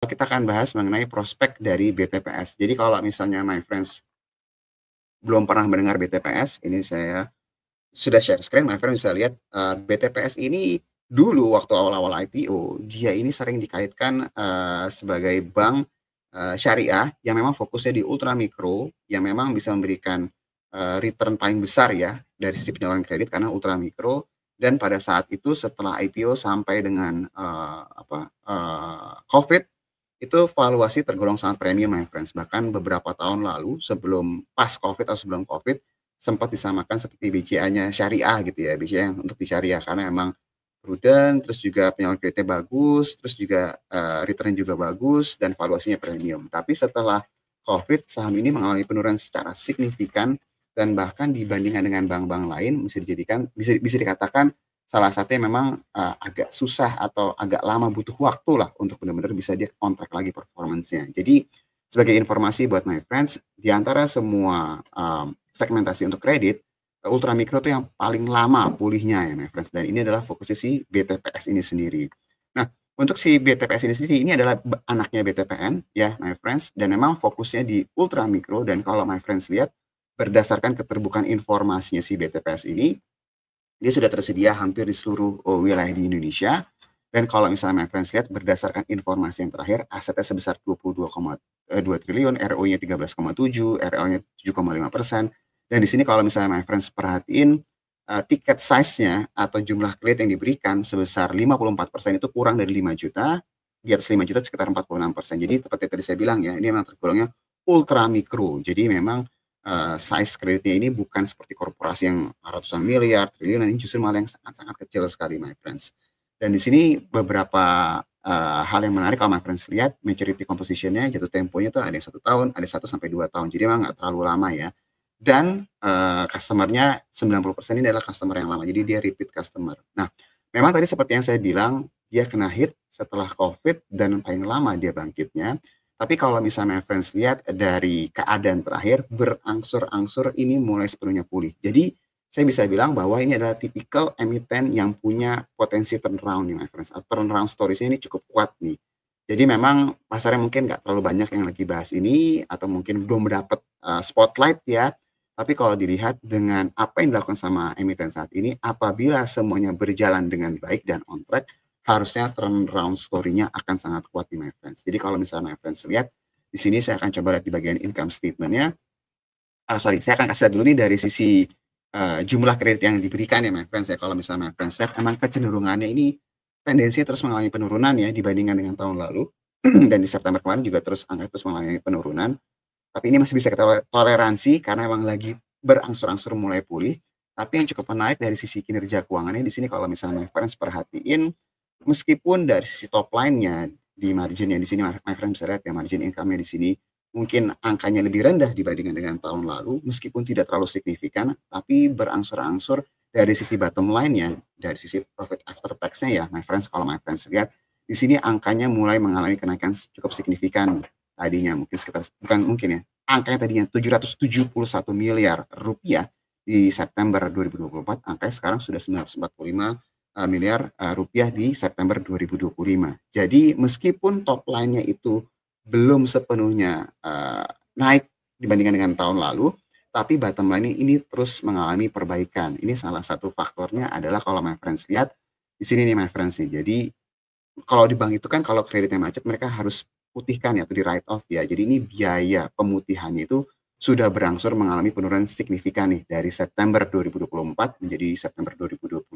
Kita akan bahas mengenai prospek dari BTPS. Jadi kalau misalnya my friends belum pernah mendengar BTPS, ini saya sudah share screen, my friend bisa lihat, BTPS ini dulu waktu awal-awal IPO, dia ini sering dikaitkan, sebagai bank, syariah yang memang fokusnya di ultra mikro, yang memang bisa memberikan, return paling besar ya, dari sisi penyaluran kredit karena ultra mikro. Dan pada saat itu setelah IPO sampai dengan, Covid, itu valuasi tergolong sangat premium my friends. Bahkan beberapa tahun lalu sebelum pas Covid atau sebelum Covid, sempat disamakan seperti BCA-nya syariah gitu ya, BCA yang untuk di syariah karena emang prudent, terus juga penyaluran kreditnya bagus, terus juga, return juga bagus dan valuasinya premium. Tapi setelah Covid, saham ini mengalami penurunan secara signifikan dan bahkan dibandingkan dengan bank-bank lain bisa bisa dikatakan salah satunya memang, agak susah atau agak lama butuh waktu lah untuk benar-benar bisa dia on-track lagi performance-nya. Jadi sebagai informasi buat my friends, di antara semua, segmentasi untuk kredit, ultra mikro itu yang paling lama pulihnya ya my friends, dan ini adalah fokusnya si BTPS ini sendiri. Nah, untuk si BTPS ini sendiri, ini adalah anaknya BTPN ya my friends, dan memang fokusnya di ultra mikro dan kalau my friends lihat, berdasarkan keterbukaan informasinya si BTPS ini, dia sudah tersedia hampir di seluruh, wilayah di Indonesia dan kalau misalnya my friends lihat berdasarkan informasi yang terakhir asetnya sebesar 22,2 triliun, ROE-nya 13,7, RL-nya 7,5% dan di sini kalau misalnya my friends perhatiin, tiket size-nya atau jumlah kredit yang diberikan sebesar 54% itu kurang dari 5 juta, di atas 5 juta sekitar 46%. Jadi seperti tadi saya bilang ya, ini memang tergolongnya ultra mikro. Jadi memang size kreditnya ini bukan seperti korporasi yang ratusan miliar, triliunan, ini justru malah yang sangat-sangat kecil sekali my friends. Dan di sini beberapa, hal yang menarik kalau my friends lihat maturity composition-nya, jatuh temponya tuh ada yang 1 tahun, ada 1 sampai 2 tahun, jadi memang nggak terlalu lama ya. Dan, customer-nya 90% ini adalah customer yang lama, jadi dia repeat customer. Nah, memang tadi seperti yang saya bilang, dia kena hit setelah Covid dan paling lama dia bangkitnya. Tapi kalau misalnya friends lihat dari keadaan terakhir, berangsur-angsur ini mulai sepenuhnya pulih. Jadi, saya bisa bilang bahwa ini adalah tipikal emiten yang punya potensi turnaround nih my friends, turnaround stories-nya ini cukup kuat nih. Jadi memang pasarnya mungkin nggak terlalu banyak yang lagi bahas ini, atau mungkin belum dapat, spotlight ya. Tapi kalau dilihat dengan apa yang dilakukan sama emiten saat ini, apabila semuanya berjalan dengan baik dan on track, harusnya turnaround story-nya akan sangat kuat nih my friends. Jadi kalau misalnya my friends lihat, di sini saya akan coba lihat di bagian income statement-nya. Sorry, saya akan kasih lihat dulu nih dari sisi, jumlah kredit yang diberikan ya my friends ya. Kalau misalnya my friends lihat emang kecenderungannya ini tendensi terus mengalami penurunan ya dibandingkan dengan tahun lalu. Dan di September kemarin juga angka terus mengalami penurunan. Tapi ini masih bisa kita toleransi karena emang lagi berangsur-angsur mulai pulih. Tapi yang cukup menarik dari sisi kinerja keuangannya di sini kalau misalnya my friends perhatiin, meskipun dari sisi top line-nya, di margin-nya di sini my friend bisa lihat ya margin income-nya di sini mungkin angkanya lebih rendah dibandingkan dengan tahun lalu, meskipun tidak terlalu signifikan, tapi berangsur-angsur dari sisi bottom line-nya, dari sisi profit after tax-nya ya my friends, kalau my friends lihat, di sini angkanya mulai mengalami kenaikan cukup signifikan. Tadinya mungkin sekitar bukan mungkin ya, angkanya tadinya Rp771 miliar di September 2024, angkanya sekarang sudah Rp945 miliar rupiah di September 2025. Jadi meskipun top line-nya itu belum sepenuhnya, naik dibandingkan dengan tahun lalu, tapi bottom line ini terus mengalami perbaikan. Ini salah satu faktornya adalah kalau my friends lihat, di sini nih my friends nih. Jadi kalau di bank itu kan kalau kreditnya macet mereka harus putihkan ya atau di write off ya. Jadi ini biaya pemutihannya itu sudah berangsur mengalami penurunan signifikan nih dari September 2024 menjadi September 2025,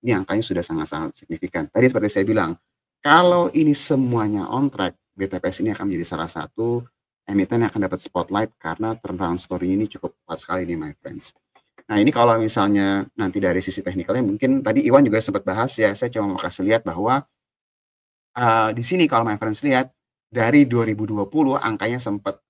ini angkanya sudah sangat-sangat signifikan. Tadi seperti saya bilang, kalau ini semuanya on track, BTPS ini akan menjadi salah satu emiten yang akan dapat spotlight karena turnaround story ini cukup kuat sekali nih my friends. Nah ini kalau misalnya nanti dari sisi teknikalnya mungkin tadi Iwan juga sempat bahas ya, saya cuma mau kasih lihat bahwa di sini kalau my friends lihat, dari 2020 angkanya sempat,